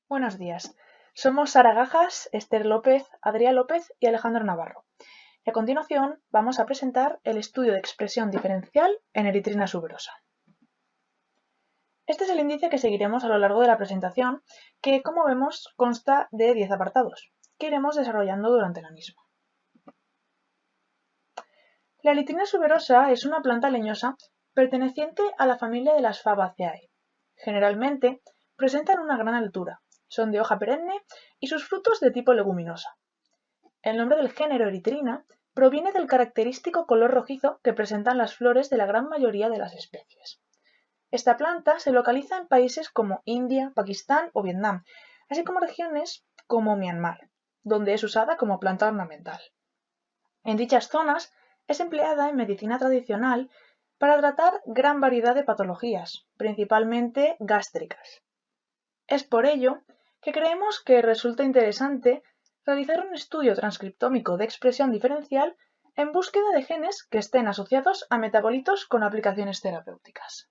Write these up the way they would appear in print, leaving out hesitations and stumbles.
Buenos días. Somos Sara Gajas, Esther López, Adrián López y Alejandro Navarro. Y a continuación vamos a presentar el estudio de expresión diferencial en eritrina suberosa. Este es el índice que seguiremos a lo largo de la presentación, que como vemos consta de 10 apartados, que iremos desarrollando durante la misma. La eritrina suberosa es una planta leñosa perteneciente a la familia de las Fabaceae. Generalmente presentan una gran altura, son de hoja perenne y sus frutos de tipo leguminosa. El nombre del género eritrina proviene del característico color rojizo que presentan las flores de la gran mayoría de las especies. Esta planta se localiza en países como India, Pakistán o Vietnam, así como regiones como Myanmar, donde es usada como planta ornamental. En dichas zonas es empleada en medicina tradicional para tratar gran variedad de patologías, principalmente gástricas. Es por ello que creemos que resulta interesante realizar un estudio transcriptómico de expresión diferencial en búsqueda de genes que estén asociados a metabolitos con aplicaciones terapéuticas.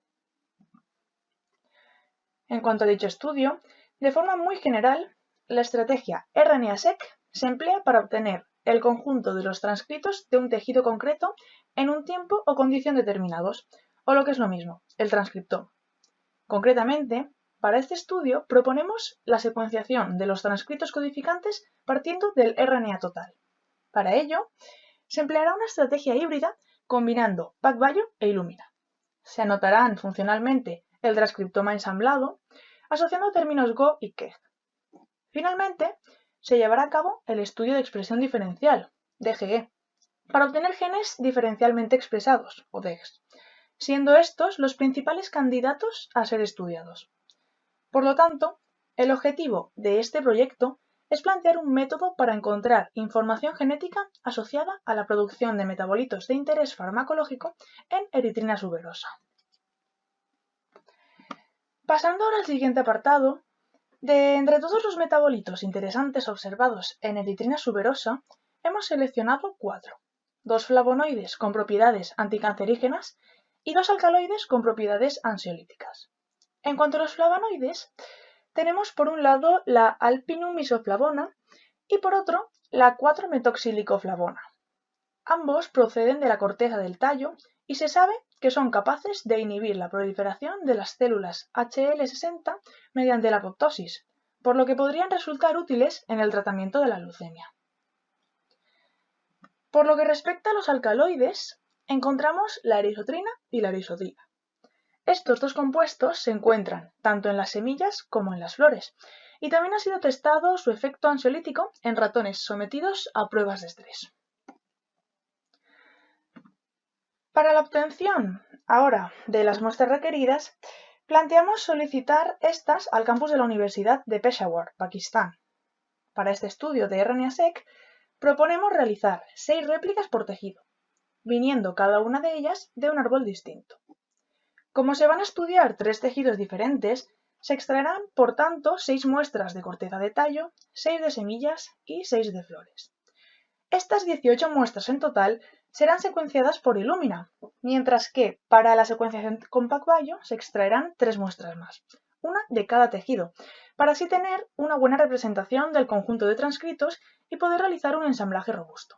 En cuanto a dicho estudio, de forma muy general, la estrategia RNA-seq se emplea para obtener el conjunto de los transcritos de un tejido concreto en un tiempo o condición determinados, o lo que es lo mismo, el transcriptoma. Concretamente, para este estudio proponemos la secuenciación de los transcritos codificantes partiendo del RNA total. Para ello, se empleará una estrategia híbrida combinando PacBio e Illumina. Se anotarán funcionalmente el transcriptoma ensamblado, asociando términos Go y Keg. Finalmente, se llevará a cabo el estudio de expresión diferencial, DGE, para obtener genes diferencialmente expresados, o DEX, siendo estos los principales candidatos a ser estudiados. Por lo tanto, el objetivo de este proyecto es plantear un método para encontrar información genética asociada a la producción de metabolitos de interés farmacológico en eritrina suberosa. Pasando ahora al siguiente apartado, de entre todos los metabolitos interesantes observados en eritrina suberosa, hemos seleccionado 4, 2 flavonoides con propiedades anticancerígenas y 2 alcaloides con propiedades ansiolíticas. En cuanto a los flavonoides, tenemos por un lado la Alpinum isoflavona y por otro la 4-metoxilicoflavona. Ambos proceden de la corteza del tallo y se sabe que son capaces de inhibir la proliferación de las células HL60 mediante la apoptosis, por lo que podrían resultar útiles en el tratamiento de la leucemia. Por lo que respecta a los alcaloides, encontramos la erisotrina y la erisodina. Estos dos compuestos se encuentran tanto en las semillas como en las flores, y también ha sido testado su efecto ansiolítico en ratones sometidos a pruebas de estrés. Para la obtención, ahora, de las muestras requeridas, planteamos solicitar estas al campus de la Universidad de Peshawar, Pakistán. Para este estudio de RNA-seq, proponemos realizar 6 réplicas por tejido, viniendo cada una de ellas de un árbol distinto. Como se van a estudiar 3 tejidos diferentes, se extraerán, por tanto, 6 muestras de corteza de tallo, 6 de semillas y 6 de flores. Estas 18 muestras en total serán secuenciadas por Illumina, mientras que para la secuenciación con PacBio se extraerán 3 muestras más, una de cada tejido, para así tener una buena representación del conjunto de transcritos y poder realizar un ensamblaje robusto.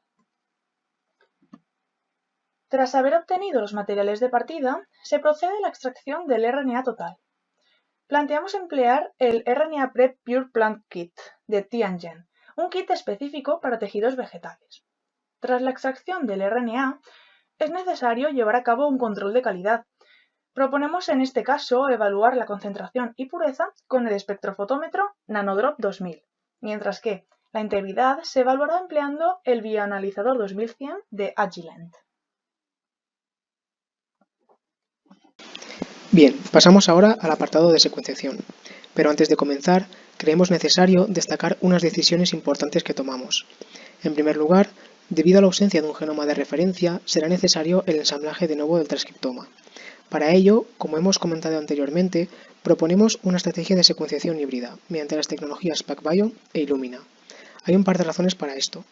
Tras haber obtenido los materiales de partida, se procede a la extracción del RNA total. Planteamos emplear el RNA Prep Pure Plant Kit de Tiangen, un kit específico para tejidos vegetales. Tras la extracción del RNA, es necesario llevar a cabo un control de calidad. Proponemos en este caso evaluar la concentración y pureza con el espectrofotómetro Nanodrop 2000, mientras que la integridad se evaluará empleando el bioanalizador 2100 de Agilent. Bien, pasamos ahora al apartado de secuenciación, pero antes de comenzar, creemos necesario destacar unas decisiones importantes que tomamos. En primer lugar, debido a la ausencia de un genoma de referencia, será necesario el ensamblaje de nuevo del transcriptoma. Para ello, como hemos comentado anteriormente, proponemos una estrategia de secuenciación híbrida, mediante las tecnologías PacBio e Illumina. Hay un par de razones para esto.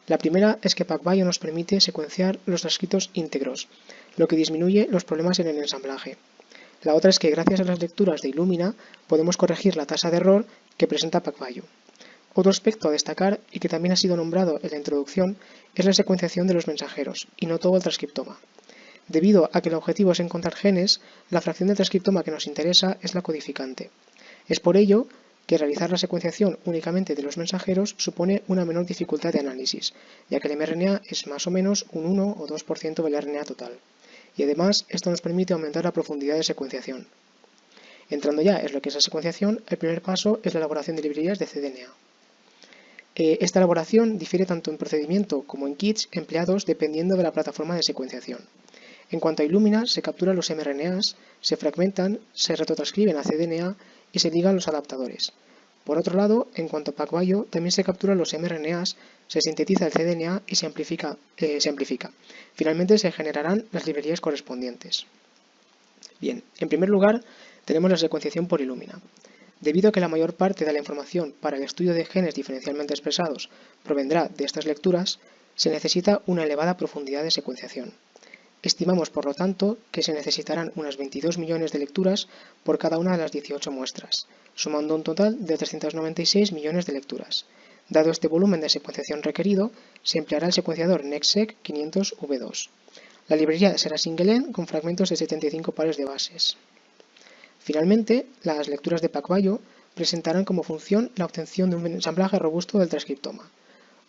La primera es que PacBio nos permite secuenciar los transcritos íntegros, lo que disminuye los problemas en el ensamblaje. La otra es que gracias a las lecturas de Illumina podemos corregir la tasa de error que presenta PacBio. Otro aspecto a destacar, y que también ha sido nombrado en la introducción, es la secuenciación de los mensajeros, y no todo el transcriptoma. Debido a que el objetivo es encontrar genes, la fracción del transcriptoma que nos interesa es la codificante. Es por ello que realizar la secuenciación únicamente de los mensajeros supone una menor dificultad de análisis, ya que el mRNA es más o menos un 1 o 2% del RNA total. Y además, esto nos permite aumentar la profundidad de secuenciación. Entrando ya en lo que es la secuenciación, el primer paso es la elaboración de librerías de cDNA. Esta elaboración difiere tanto en procedimiento como en kits empleados dependiendo de la plataforma de secuenciación. En cuanto a Illumina, se capturan los mRNAs, se fragmentan, se retrotranscriben a cDNA y se ligan los adaptadores. Por otro lado, en cuanto a PacBio, también se capturan los mRNAs, se sintetiza el cDNA y se amplifica. Finalmente se generarán las librerías correspondientes. Bien, en primer lugar, tenemos la secuenciación por Illumina. Debido a que la mayor parte de la información para el estudio de genes diferencialmente expresados provendrá de estas lecturas, se necesita una elevada profundidad de secuenciación. Estimamos, por lo tanto, que se necesitarán unas 22 millones de lecturas por cada una de las 18 muestras, sumando un total de 396 millones de lecturas. Dado este volumen de secuenciación requerido, se empleará el secuenciador NextSeq 500V2. La librería será single-end con fragmentos de 75 pares de bases. Finalmente, las lecturas de PacBio presentarán como función la obtención de un ensamblaje robusto del transcriptoma.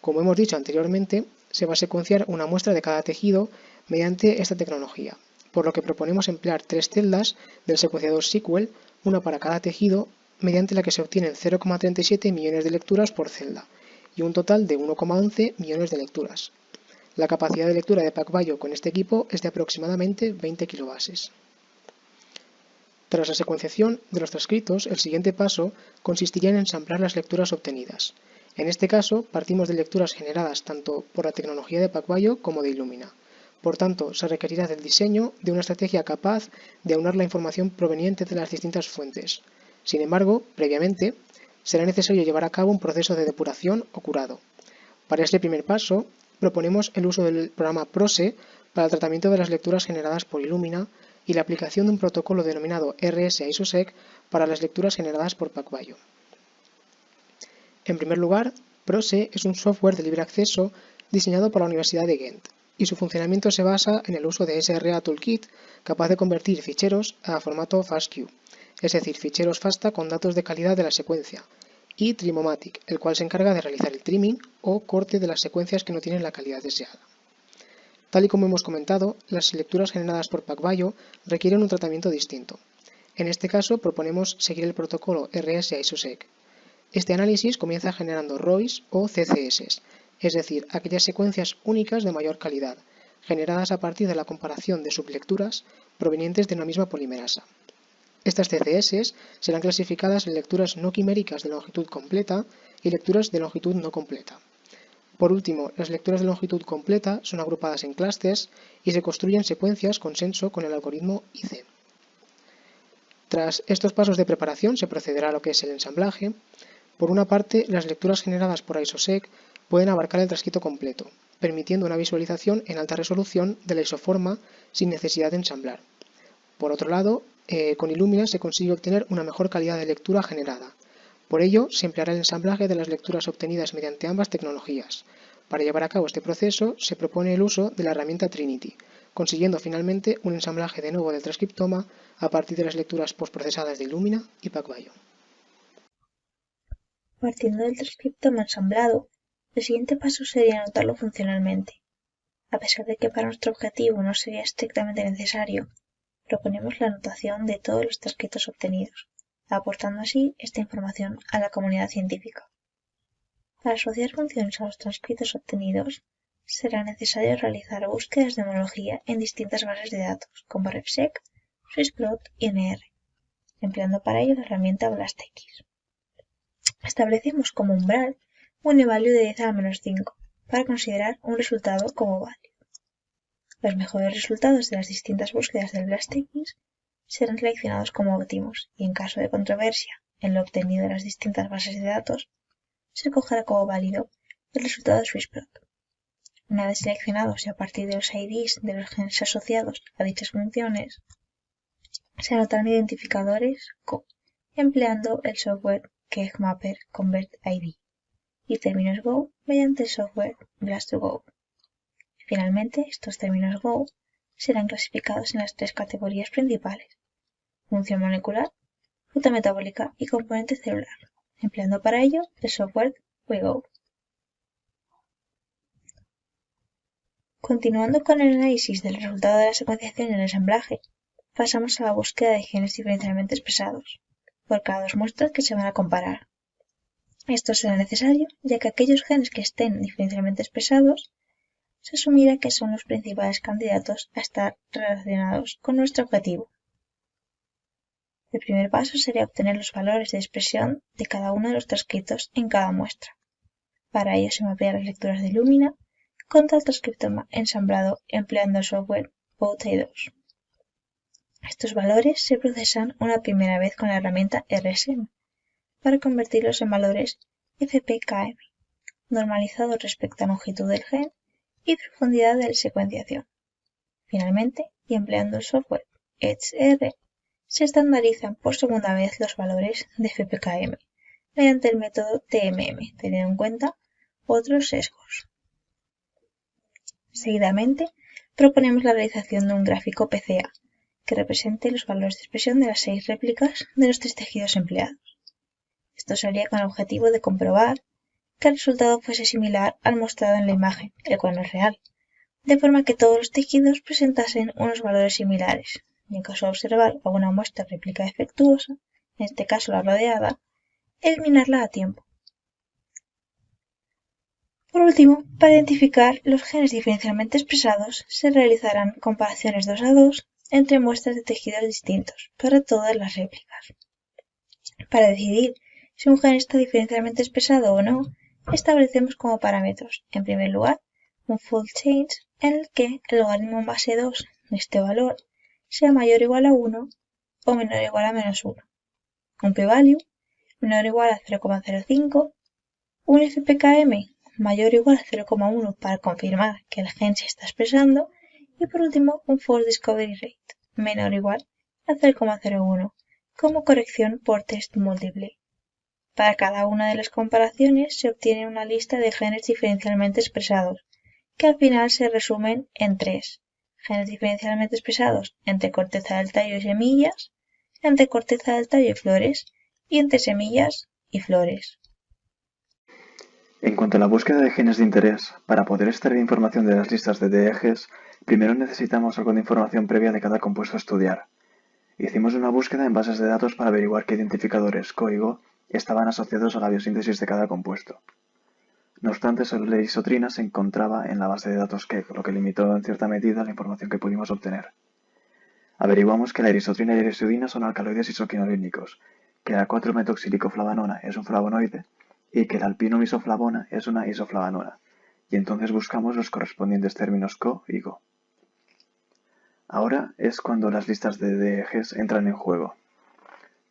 Como hemos dicho anteriormente, se va a secuenciar una muestra de cada tejido mediante esta tecnología, por lo que proponemos emplear 3 celdas del secuenciador Sequel, una para cada tejido, mediante la que se obtienen 0,37 millones de lecturas por celda, y un total de 1,11 millones de lecturas. La capacidad de lectura de PacBio con este equipo es de aproximadamente 20 kilobases. Tras la secuenciación de los transcritos, el siguiente paso consistiría en ensamblar las lecturas obtenidas. En este caso, partimos de lecturas generadas tanto por la tecnología de PacBio como de Illumina. Por tanto, se requerirá del diseño de una estrategia capaz de aunar la información proveniente de las distintas fuentes. Sin embargo, previamente, será necesario llevar a cabo un proceso de depuración o curado. Para este primer paso, proponemos el uso del programa PROSE para el tratamiento de las lecturas generadas por Illumina y la aplicación de un protocolo denominado RS-ISOSEQ para las lecturas generadas por PacBio. En primer lugar, PROSE es un software de libre acceso diseñado por la Universidad de Ghent, y su funcionamiento se basa en el uso de SRA Toolkit, capaz de convertir ficheros a formato FASTQ, es decir, ficheros FASTA con datos de calidad de la secuencia, y Trimomatic, el cual se encarga de realizar el trimming o corte de las secuencias que no tienen la calidad deseada. Tal y como hemos comentado, las lecturas generadas por PacBio requieren un tratamiento distinto. En este caso, proponemos seguir el protocolo RS-ISOSEQ. Este análisis comienza generando ROIs o CCS, es decir, aquellas secuencias únicas de mayor calidad, generadas a partir de la comparación de sublecturas provenientes de una misma polimerasa. Estas CCS serán clasificadas en lecturas no quiméricas de longitud completa y lecturas de longitud no completa. Por último, las lecturas de longitud completa son agrupadas en clústeres y se construyen secuencias consenso con el algoritmo IC. Tras estos pasos de preparación se procederá a lo que es el ensamblaje. Por una parte, las lecturas generadas por ISOSEQ pueden abarcar el transcrito completo, permitiendo una visualización en alta resolución de la isoforma sin necesidad de ensamblar. Por otro lado, con Illumina se consigue obtener una mejor calidad de lectura generada. Por ello, se empleará el ensamblaje de las lecturas obtenidas mediante ambas tecnologías. Para llevar a cabo este proceso, se propone el uso de la herramienta Trinity, consiguiendo finalmente un ensamblaje de nuevo del transcriptoma a partir de las lecturas postprocesadas de Illumina y PacBio. Partiendo del transcriptoma ensamblado, el siguiente paso sería anotarlo funcionalmente. A pesar de que para nuestro objetivo no sería estrictamente necesario, proponemos la anotación de todos los transcritos obtenidos, aportando así esta información a la comunidad científica. Para asociar funciones a los transcritos obtenidos, será necesario realizar búsquedas de homología en distintas bases de datos, como RefSeq, Swissplot y NR, empleando para ello la herramienta BLASTX. Establecemos como umbral un evalue de 10 a la menos 5 para considerar un resultado como válido. Los mejores resultados de las distintas búsquedas del BLASTX serán seleccionados como óptimos y en caso de controversia en lo obtenido de las distintas bases de datos, se cogerá como válido el resultado de Swissplot. Una vez seleccionados y a partir de los IDs de los genes asociados a dichas funciones, se anotarán identificadores Go, empleando el software KeggMapper Convert ID, y términos Go mediante el software Blast2Go. Finalmente, estos términos Go serán clasificados en las tres categorías principales: función molecular, ruta metabólica y componente celular, empleando para ello el software WeGo. Continuando con el análisis del resultado de la secuenciación y el ensamblaje, pasamos a la búsqueda de genes diferencialmente expresados por cada dos muestras que se van a comparar. Esto será necesario, ya que aquellos genes que estén diferencialmente expresados se asumirá que son los principales candidatos a estar relacionados con nuestro objetivo. El primer paso sería obtener los valores de expresión de cada uno de los transcritos en cada muestra. Para ello se mapean las lecturas de Illumina contra el transcriptoma ensamblado empleando el software POUTI2. Estos valores se procesan una primera vez con la herramienta RSM para convertirlos en valores FPKM, normalizados respecto a longitud del gen y profundidad de la secuenciación. Finalmente, y empleando el software EDGE-R, se estandarizan por segunda vez los valores de FPKM mediante el método TMM, teniendo en cuenta otros sesgos. Seguidamente, proponemos la realización de un gráfico PCA que represente los valores de expresión de las 6 réplicas de los 3 tejidos empleados. Esto se haría con el objetivo de comprobar que el resultado fuese similar al mostrado en la imagen, el cual no es real, de forma que todos los tejidos presentasen unos valores similares, y en caso de observar alguna muestra réplica defectuosa, en este caso la rodeada, eliminarla a tiempo. Por último, para identificar los genes diferencialmente expresados, se realizarán comparaciones 2 a 2 entre muestras de tejidos distintos para todas las réplicas. Para decidir si un gen está diferencialmente expresado o no, establecemos como parámetros, en primer lugar, un fold change en el que el logaritmo base 2 de este valor sea mayor o igual a 1 o menor o igual a menos 1, un p-value menor o igual a 0,05, un FPKM mayor o igual a 0,1 para confirmar que el gen se está expresando y por último un false discovery rate menor o igual a 0,01 como corrección por test múltiple. Para cada una de las comparaciones se obtiene una lista de genes diferencialmente expresados, que al final se resumen en 3: genes diferencialmente expresados entre corteza del tallo y semillas, entre corteza del tallo y flores, y entre semillas y flores. En cuanto a la búsqueda de genes de interés, para poder extraer información de las listas de DEGES, primero necesitamos algo de información previa de cada compuesto a estudiar. Hicimos una búsqueda en bases de datos para averiguar qué identificadores código estaban asociados a la biosíntesis de cada compuesto. No obstante, solo la erisotrina se encontraba en la base de datos KEGG, lo que limitó en cierta medida la información que pudimos obtener. Averiguamos que la erisotrina y la erisodina son alcaloides isoquinolínicos, que la 4-metoxilicoflavanona es un flavonoide y que la alpino-misoflavona es una isoflavanona, y entonces buscamos los correspondientes términos CO y GO. Ahora es cuando las listas de DEGES entran en juego.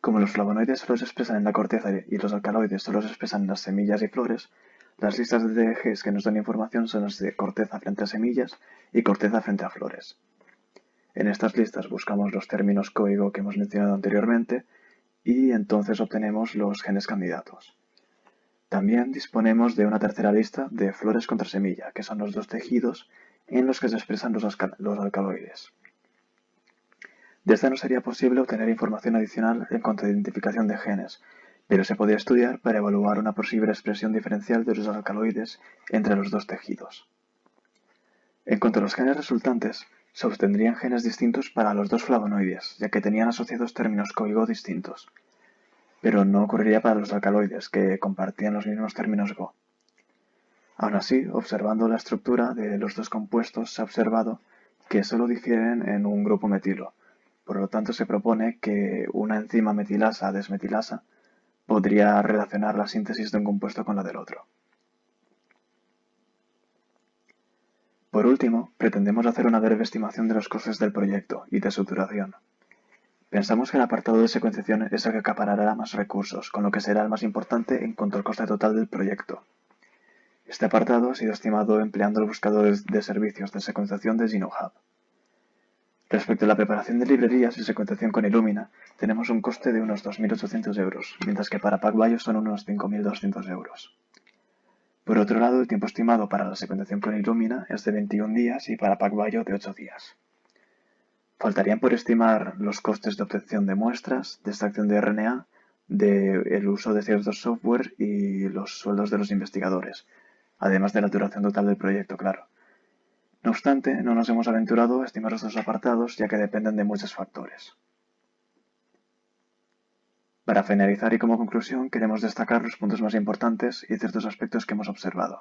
Como los flavonoides solo se expresan en la corteza y los alcaloides solo se expresan en las semillas y flores, las listas de DEGES que nos dan información son las de corteza frente a semillas y corteza frente a flores. En estas listas buscamos los términos CO y GO que hemos mencionado anteriormente y entonces obtenemos los genes candidatos. También disponemos de una tercera lista de flores contra semilla, que son los 2 tejidos en los que se expresan los alcaloides. De esta no sería posible obtener información adicional en cuanto a identificación de genes, pero se podría estudiar para evaluar una posible expresión diferencial de los alcaloides entre los 2 tejidos. En cuanto a los genes resultantes, se obtendrían genes distintos para los 2 flavonoides, ya que tenían asociados términos CO y GO distintos, pero no ocurriría para los alcaloides, que compartían los mismos términos GO. Aún así, observando la estructura de los 2 compuestos, se ha observado que solo difieren en un grupo metilo. Por lo tanto, se propone que una enzima metilasa-desmetilasa podría relacionar la síntesis de un compuesto con la del otro. Por último, pretendemos hacer una breve estimación de los costes del proyecto y de su duración. Pensamos que el apartado de secuenciación es el que acaparará más recursos, con lo que será el más importante en cuanto al coste total del proyecto. Este apartado ha sido estimado empleando el buscador de servicios de secuenciación de GenoHub. Respecto a la preparación de librerías y secuenciación con Illumina, tenemos un coste de unos 2.800 euros, mientras que para PacBio son unos 5.200 euros. Por otro lado, el tiempo estimado para la secuenciación con Illumina es de 21 días y para PacBio de 8 días. Faltarían por estimar los costes de obtención de muestras, de extracción de RNA, del uso de ciertos software y los sueldos de los investigadores, además de la duración total del proyecto, claro. No obstante, no nos hemos aventurado a estimar estos apartados ya que dependen de muchos factores. Para finalizar y como conclusión, queremos destacar los puntos más importantes y ciertos aspectos que hemos observado.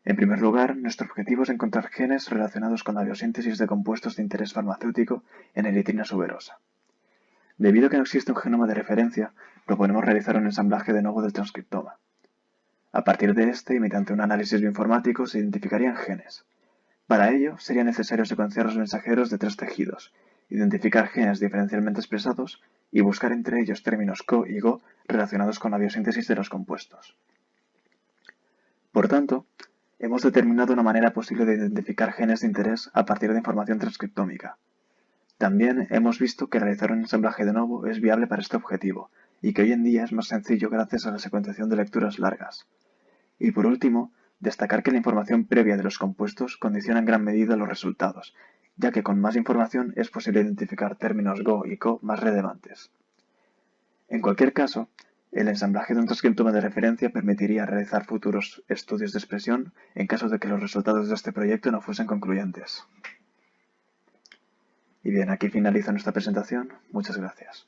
En primer lugar, nuestro objetivo es encontrar genes relacionados con la biosíntesis de compuestos de interés farmacéutico en eritrina suberosa. Debido a que no existe un genoma de referencia, proponemos realizar un ensamblaje de nuevo del transcriptoma. A partir de este, y mediante un análisis bioinformático, se identificarían genes. Para ello, sería necesario secuenciar los mensajeros de 3 tejidos, identificar genes diferencialmente expresados y buscar entre ellos términos CO y GO relacionados con la biosíntesis de los compuestos. Por tanto, hemos determinado una manera posible de identificar genes de interés a partir de información transcriptómica. También hemos visto que realizar un ensamblaje de novo es viable para este objetivo, y que hoy en día es más sencillo gracias a la secuenciación de lecturas largas. Y por último, destacar que la información previa de los compuestos condiciona en gran medida los resultados, ya que con más información es posible identificar términos GO y CO más relevantes. En cualquier caso, el ensamblaje de un transcriptoma de referencia permitiría realizar futuros estudios de expresión en caso de que los resultados de este proyecto no fuesen concluyentes. Y bien, aquí finaliza nuestra presentación. Muchas gracias.